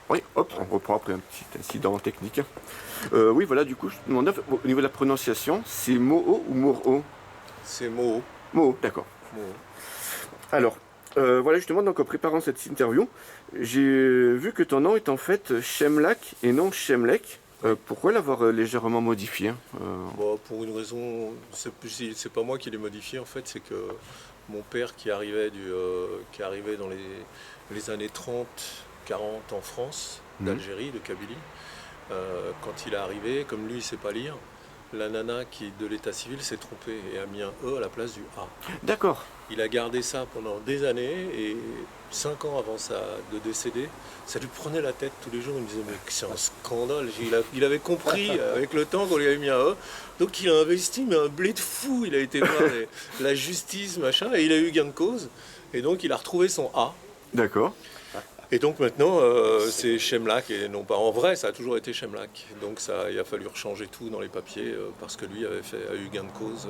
Oui, hop, on reprend après un petit incident technique. Oui, voilà, du coup, je te demandais, au niveau de la prononciation, c'est Moho ou Moro? C'est Moho. Moho, d'accord. Moho. Alors, voilà, justement, donc en préparant cette interview, j'ai vu que ton nom est en fait Shemlak et non Shemlek. Oui. Pourquoi l'avoir légèrement modifié? Bon, pour une raison, c'est pas moi qui l'ai modifié en fait, c'est que mon père qui arrivait dans les années 30, 40 en France, Mhm. d'Algérie, de Kabylie, quand il est arrivé, comme lui il sait pas lire, la nana qui est de l'état civil s'est trompée et a mis un E à la place du A. D'accord. Il a gardé ça pendant des années et 5 ans avant de décéder, ça lui prenait la tête tous les jours. Il me disait mais c'est un scandale. Il avait compris avec le temps qu'on lui avait mis un E. Donc il a investi mais un blé de fou. Il a été voir la justice, machin, et il a eu gain de cause. Et donc il a retrouvé son A. D'accord. Et donc maintenant c'est Shemlak et non pas en vrai, ça a toujours été Shemlak. Donc il a fallu rechanger tout dans les papiers parce que lui a eu gain de cause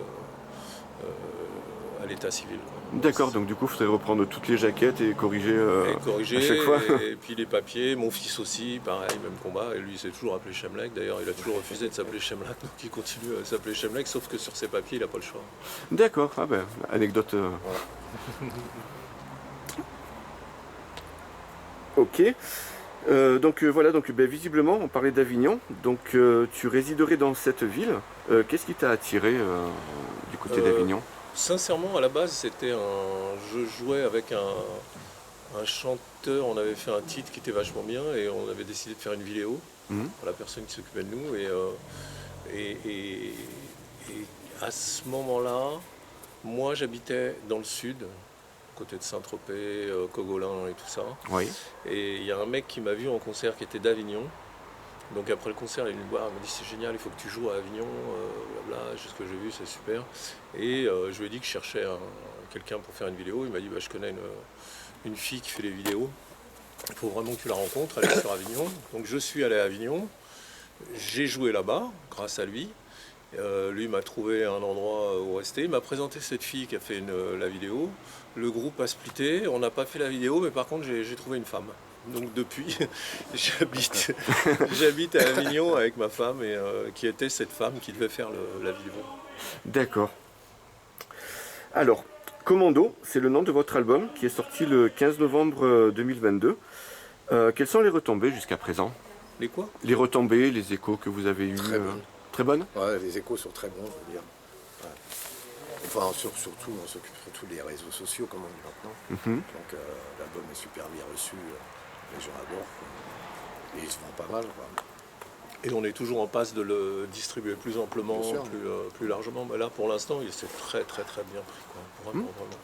à l'état civil, quoi. D'accord, donc du coup, il faudrait reprendre toutes les jaquettes et corriger Et à chaque corrigé, fois. et puis les papiers, mon fils aussi, pareil, même combat, et lui il s'est toujours appelé Shemlek, d'ailleurs il a toujours refusé de s'appeler Shemlek, donc il continue à s'appeler Shemlek, sauf que sur ses papiers il n'a pas le choix. D'accord, ah ben, anecdote. Voilà. Ok. Donc voilà, donc ben, visiblement, on parlait d'Avignon, donc tu résiderais dans cette ville. Qu'est-ce qui t'a attiré du côté Euh, d'Avignon? Sincèrement, à la base, je jouais avec un chanteur, on avait fait un titre qui était vachement bien, et on avait décidé de faire une vidéo Mhm. pour la personne qui s'occupait de nous, et, et- et à ce moment-là, moi j'habitais dans le sud, côté de Saint-Tropez, Cogolin et tout ça. Oui. Et il y a un mec qui m'a vu en concert qui était d'Avignon. Donc après le concert, il est venu me voir, il m'a dit c'est génial, il faut que tu joues à Avignon, blabla, juste ce que j'ai vu, c'est super. Et je lui ai dit que je cherchais quelqu'un pour faire une vidéo. Il m'a dit bah, je connais une fille qui fait des vidéos, il faut vraiment que tu la rencontres, elle est sur Avignon. Donc je suis allé à Avignon, j'ai joué là-bas grâce à lui. Lui m'a trouvé un endroit où rester, il m'a présenté cette fille qui a fait la vidéo. Le groupe a splitté, on n'a pas fait la vidéo, mais par contre j'ai trouvé une femme. Donc depuis, j'habite, j'habite à Avignon avec ma femme, et qui était cette femme qui devait faire la vidéo. D'accord. Alors, Commando, c'est le nom de votre album qui est sorti le 15 novembre 2022. Quelles sont les retombées jusqu'à présent? Les quoi? Les retombées, les échos que vous avez eus? Très bonne. Très bonnes? Ouais, les échos sont très bons, je veux dire. Ouais. Enfin, surtout, on s'occupe surtout des réseaux sociaux, comme on dit maintenant. Mhm. Donc, l'album est super bien reçu. Les gens adorent, quoi. Et il se vend pas mal, quoi. Et on est toujours en passe de le distribuer plus amplement, Bien sûr. plus largement. Mais là, pour l'instant, il s'est très très très bien pris, quoi. Vraiment, vraiment.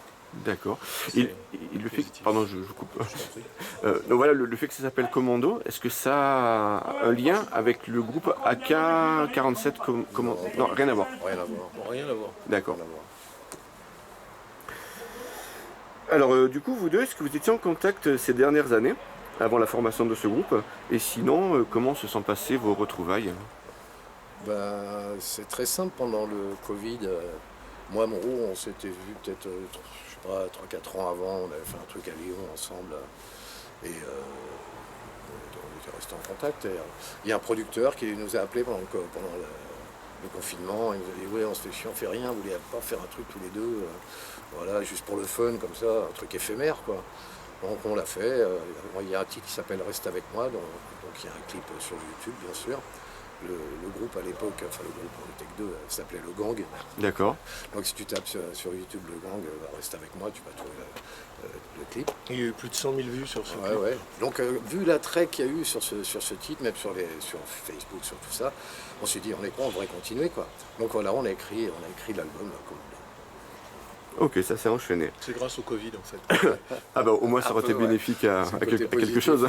D'accord. C'est Le fait, positif. pardon, je coupe. Je t'en prie. Donc voilà, le fait que ça s'appelle Commando, est-ce que ça a un lien avec le groupe AK-47 Non, rien à voir. Rien à voir. Bon, rien à voir. D'accord. Rien à voir. Alors, du coup, vous deux, est-ce que vous étiez en contact ces dernières années, avant la formation de ce groupe? Et sinon, comment se sont passées vos retrouvailles? Bah, c'est très simple, pendant le Covid, moi, Moreau, on s'était vu peut-être, je sais pas, 3-4 ans avant, on avait fait un truc à Lyon ensemble, et on était restés en contact. Et, il y a un producteur qui nous a appelé pendant le confinement, il nous a dit ouais, on se fait chier, on fait rien, vous voulez pas faire un truc tous les deux, voilà, juste pour le fun, comme ça, un truc éphémère, quoi. Donc on l'a fait, il y a un titre qui s'appelle Reste avec moi, donc il y a un clip sur YouTube, bien sûr. Le groupe à l'époque, enfin le groupe, on était que deux, s'appelait Le Gang. D'accord. Donc si tu tapes sur YouTube Le Gang, Reste avec moi, tu vas trouver le clip. Il y a eu plus de 100 000 vues sur ce Ouais, clip. ouais. Donc vu l'attrait qu'il y a eu sur ce titre, même sur Facebook, sur tout ça, on s'est dit on est quoi, on devrait continuer, quoi. Donc voilà, on a écrit l'album comme Ok, ça s'est enchaîné. C'est grâce au Covid en fait. Ah bah au moins ça Un aurait peu, été ouais. bénéfique C'est à le côté quelque positif. chose.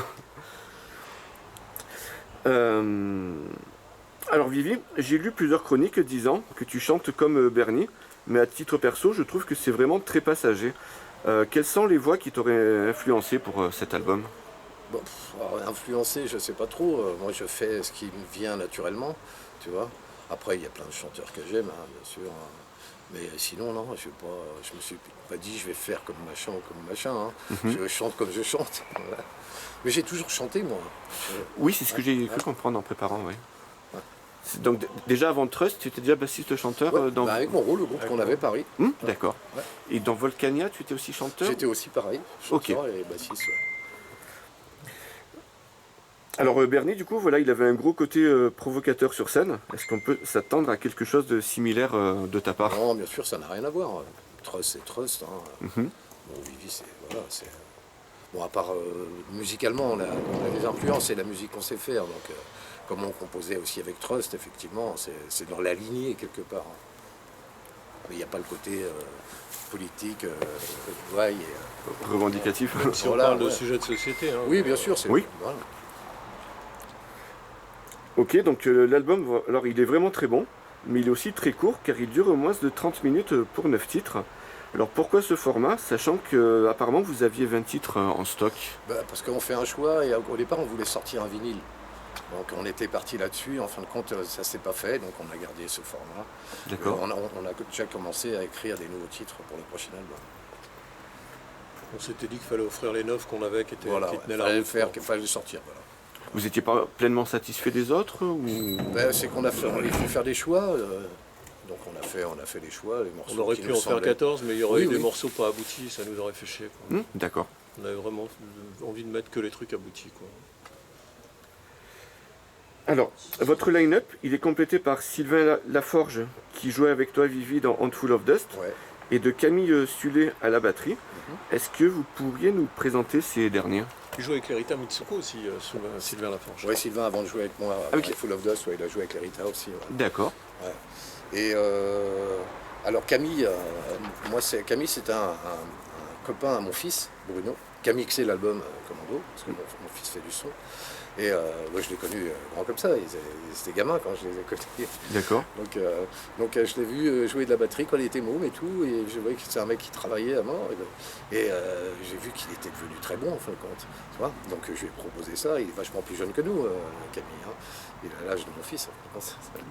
Alors Vivi, j'ai lu plusieurs chroniques disant que tu chantes comme Bernie, mais à titre perso, je trouve que c'est vraiment très passager. Quelles sont les voix qui t'auraient influencé pour cet album? Bon, alors, influencé, je sais pas trop. Moi, je fais ce qui me vient naturellement, tu vois. Après, il y a plein de chanteurs que j'aime, hein, bien sûr. Hein. Mais sinon, non, je me suis pas dit je vais faire comme machin ou comme machin. Hein. Je chante comme je chante. Voilà. Mais j'ai toujours chanté, moi. Oui, c'est ce que j'ai cru comprendre en préparant, oui. Donc déjà avant Trust, tu étais déjà bassiste-chanteur dans... avec mon rôle, le groupe qu'on avait, Paris. D'accord. Ouais. Et dans Volcania, tu étais aussi chanteur? J'étais aussi pareil, chanteur et bassiste. Ouais. Alors Bernie, du coup, voilà, il avait un gros côté provocateur sur scène. Est-ce qu'on peut s'attendre à quelque chose de similaire de ta part? Non, bien sûr, ça n'a rien à voir. Trust, c'est Trust. Hein. Bon, Vivi, c'est... Voilà, c'est... Bon, à part musicalement, on a des influences, c'est la musique qu'on sait faire. Donc, comme on composait aussi avec Trust, effectivement, c'est dans la lignée quelque part. Hein. Mais il n'y a pas le côté politique, Revendicatif. Si on parle de sujet de société. Hein, oui, bien sûr. Oui. Voilà. Ok, donc l'album, alors il est vraiment très bon, mais il est aussi très court car il dure moins de 30 minutes pour 9 titres. Alors pourquoi ce format, sachant que apparemment vous aviez 20 titres en stock? Parce qu'on fait un choix et au départ on voulait sortir un vinyle. Donc on était parti là-dessus, en fin de compte ça s'est pas fait, donc on a gardé ce format. D'accord. On a déjà commencé à écrire des nouveaux titres pour le prochain album. On s'était dit qu'il fallait offrir les 9 qu'on avait qui Voilà, tenaient il la fallait route. qu'il fallait le sortir. Voilà. Vous n'étiez pas pleinement satisfait des autres ou... C'est qu'on a fait, il faut faire des choix. Donc on a fait des choix, les morceaux. On aurait qui pu nous en faire semblaient- 14, mais il y aurait eu des oui. morceaux pas aboutis, ça nous aurait fait chier. Quoi. D'accord. On avait vraiment envie de mettre que les trucs aboutis. Quoi. Alors, votre line-up, il est complété par Sylvain Laforge, qui jouait avec toi, Vivi, dans Handful of Dust, Ouais. et de Camille Sulé à la batterie. Est-ce que vous pourriez nous présenter ces derniers? Il joue avec Lerita Mitsuko aussi, Sylvain Laforge. Ouais, Sylvain, avant de jouer avec moi, Ah, ok. avec Full of Dust, ouais, il a joué avec Lerita aussi. Ouais. D'accord. Et alors Camille, Camille, c'est un copain à mon fils, Bruno, qui a mixé l'album Commando, parce que mon fils fait du son. Et moi je l'ai connu grand comme ça, ils étaient gamins quand je les ai connus. D'accord. Donc je l'ai vu jouer de la batterie quand il était môme et tout, et je voyais que c'est un mec qui travaillait à mort. Et j'ai vu qu'il était devenu très bon en fin de compte. Tu vois, donc je lui ai proposé ça, il est vachement plus jeune que nous, Camille. Hein. Il a l'âge de mon fils.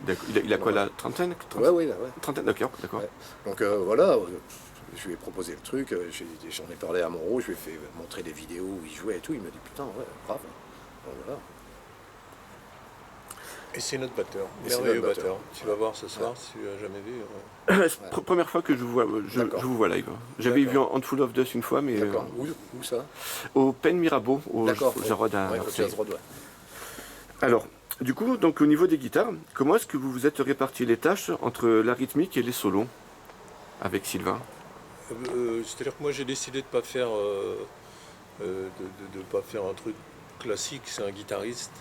D'accord. Il a quoi, la trentaine? Ouais. Trentaine, d'accord. Ouais. Donc voilà, je lui ai proposé le truc, j'en ai parlé à Moreau, je lui ai fait montrer des vidéos où il jouait et tout, il m'a dit putain, ouais, brave. Donc, voilà. Et c'est notre batteur, Et c'est merveilleux notre batteur. batteur. Tu vas voir ce soir, si tu l'as jamais vu. Première fois que je vous vois, je vous vois live. J'avais vu D'accord. Handful of Dust une fois, mais D'accord. Où ça? au Pen Mirabeau, au D'accord. Jarod à Ouais, Marseille. Jazz Road, ouais. Alors, du coup, donc au niveau des guitares, comment est-ce que vous vous êtes réparti les tâches entre la rythmique et les solos avec Sylvain? C'est-à-dire que moi j'ai décidé de pas faire de pas faire un truc classique, c'est un guitariste.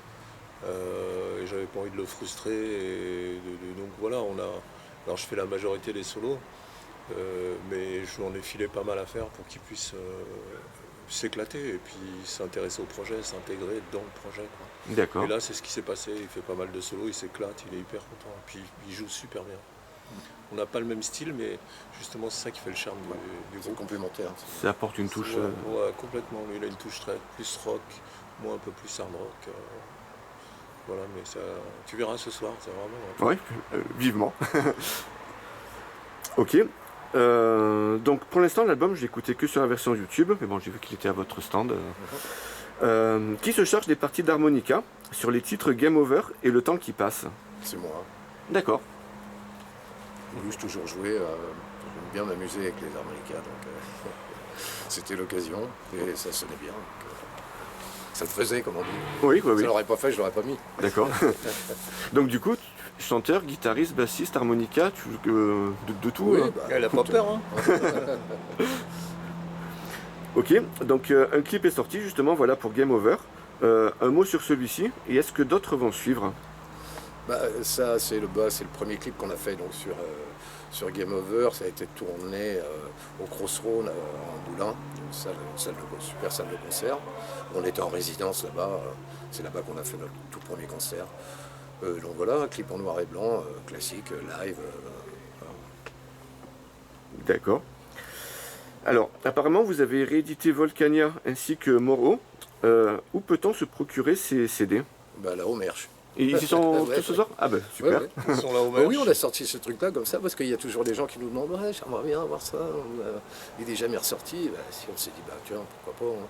Et j'avais pas envie de le frustrer. Donc voilà, alors je fais la majorité des solos, mais je lui en ai filé pas mal à faire pour qu'il puisse s'éclater et puis s'intéresser au projet, s'intégrer dans le projet. Quoi. D'accord. Et là, c'est ce qui s'est passé. Il fait pas mal de solos, il s'éclate, il est hyper content. Et puis il joue super bien. On n'a pas le même style, mais justement, c'est ça qui fait le charme du C'est groupe. complémentaire. Ça apporte une touche. Ouais, complètement. Lui, il a une touche très plus rock, moi un peu plus hard rock. Voilà, mais ça, tu verras ce soir, c'est vraiment. Ouais, vivement. Ok. Donc pour l'instant, l'album, je l'ai écouté que sur la version YouTube, mais bon, j'ai vu qu'il était à votre stand. Qui se charge des parties d'harmonica sur les titres Game Over et Le Temps qui passe? C'est moi. D'accord. J'ai toujours joué, j'aime bien m'amuser avec les harmonicas, donc c'était l'occasion et ça sonnait bien. Donc, ça le faisait, comme on dit. Oui, Ça l'aurait pas fait, je l'aurais pas mis. D'accord. Donc du coup, chanteur, guitariste, bassiste, harmonica, de tout. Oui, hein. Elle a pas peur, hein. Ok, donc un clip est sorti justement, voilà, pour Game Over. Un mot sur celui-ci, et est-ce que d'autres vont suivre? Ça, c'est le premier clip qu'on a fait donc, sur Game Over. Ça a été tourné au Crossroads en Boulin, une super salle de concert. On était en résidence là-bas. C'est là-bas qu'on a fait notre tout premier concert. Donc voilà, un clip en noir et blanc, classique, live. D'accord. Alors, apparemment, vous avez réédité Volcania ainsi que Moreau. Où peut-on se procurer ces CD? Là, au Merch. Et ils y sont Ouais, tous ce ouais. soir? Ah ben super. Ouais, ouais. Ils sont là au Bah oui, match. on a sorti ce truc-là comme ça parce qu'il y a toujours des gens qui nous demandent ouais, j'aimerais bien avoir ça. Il est jamais ressorti. Bah, si on s'est dit bah tiens, pourquoi pas. Hein.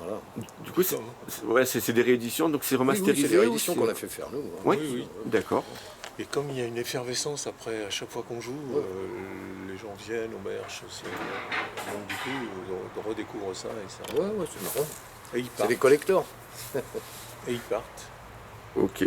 Voilà. Du coup, c'est des rééditions, donc c'est Oui, oui, remasterisé. c'est des ou rééditions c'est- qu'on a fait faire nous. Hein. Oui, Oui, oui. d'accord. Et comme il y a une effervescence après, à chaque fois qu'on joue, Ouais. les gens viennent au merch. Donc du coup, on redécouvre ça et ça. Ouais, ouais, c'est marrant. Et ils C'est partent. des collectors. Et ils partent. Ok.